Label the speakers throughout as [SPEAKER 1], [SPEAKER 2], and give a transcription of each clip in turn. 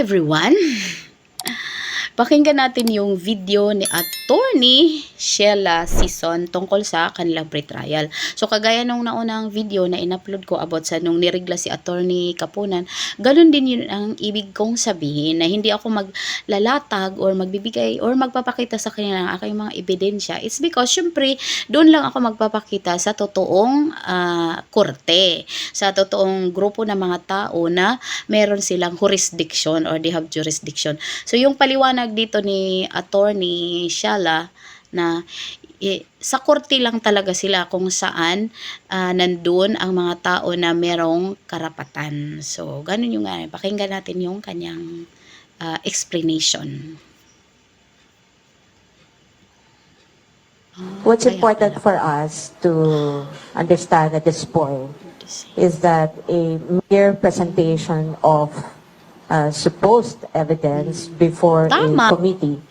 [SPEAKER 1] everyone! Pakinggan natin yung video ni Attorney Sheila Sison tungkol sa kanilang pre-trial. So, kagaya nung naunang video na in-upload ko about sa nung nirigla si Attorney Kapunan, ganun din yun ang ibig kong sabihin na hindi ako maglalatag or magbibigay or magpapakita sa kanila ng aking mga ebidensya. It's because, syempre, doon lang ako magpapakita sa totoong korte, sa totoong grupo ng mga tao na meron silang jurisdiction or they have jurisdiction. So, yung paliwanag dito ni Attorney Sheila na sa korte lang talaga sila kung saan nandun ang mga tao na merong karapatan. So, ganun yung pakinggan natin yung kanyang explanation.
[SPEAKER 2] What's important for us to understand at this point is that a mere presentation of supposed evidence before a committee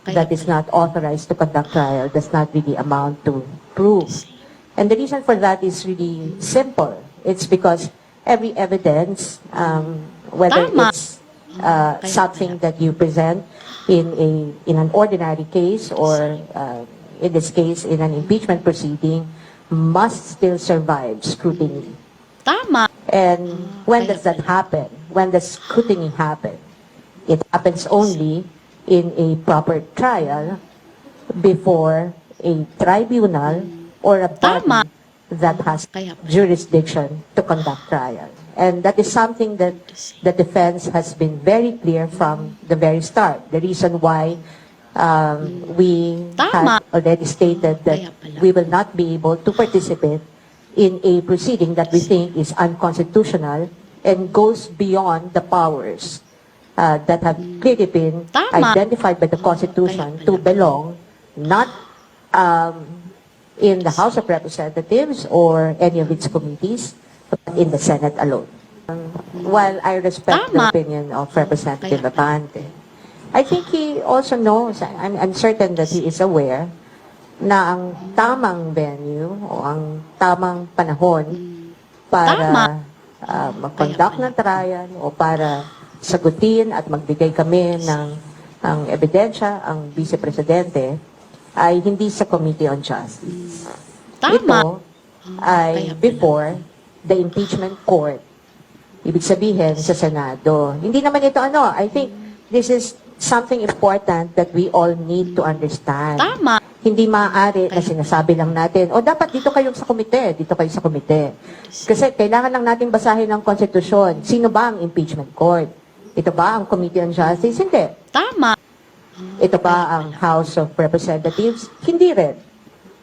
[SPEAKER 2] that is not authorized to conduct trial does not really amount to proof. And the reason for that is really simple. It's because every evidence, whether it's something that you present in an ordinary case or in this case in an impeachment proceeding, must still survive scrutiny.
[SPEAKER 1] Tama.
[SPEAKER 2] And when does that happen? When does scrutiny happen? It happens only in a proper trial before a tribunal or a body that has jurisdiction to conduct trial. And that is something that the defense has been very clear from the very start. The reason why we have already stated that we will not be able to participate in a proceeding that we think is unconstitutional and goes beyond the powers that have clearly been identified by the Constitution to belong not in the House of Representatives or any of its committees, but in the Senate alone. While I respect the opinion of Representative Abante, I think he also knows, I'm certain that he is aware na ang tamang venue o ang tamang panahon para mag-conduct ng trial o para sagutin at magbigay kami ng ebidensya ang Vice Presidente ay hindi sa Committee on Justice. Ito ay before the impeachment court. Ibig sabihin sa Senado. Hindi naman ito I think this is something important that we all need to understand. Hindi maaari na sinasabi lang natin, dapat dito kayo sa komite, dito kayo sa komite. Kasi kailangan lang natin basahin ang konstitusyon. Sino ba ang impeachment court? Ito ba ang Committee on Justice? Hindi. Ito ba ang House of Representatives? Hindi rin.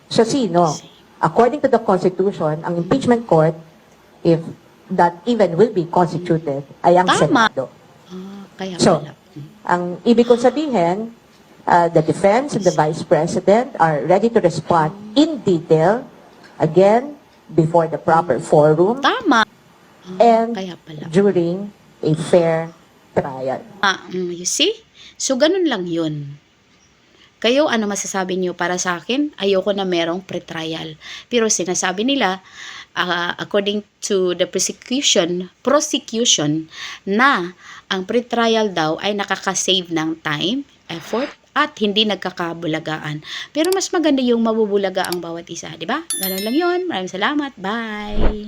[SPEAKER 2] So sino? According to the Constitution, ang impeachment court, if that even will be constituted, ay ang Senado. So, ang ibig kong sabihin, the defense and the Vice President are ready to respond in detail, again, before the proper forum, and during a fair trial.
[SPEAKER 1] You see? So, ganun lang yun. Kayo, ano masasabi niyo? Para sa akin, ayoko na merong pre-trial. Pero sinasabi nila, according to the prosecution, na ang pre-trial daw ay nakaka-save ng time, effort, at hindi nagkakabulagaan. Pero mas maganda yung mabubulaga ang bawat isa, di ba? Ganun lang yun. Maraming salamat. Bye!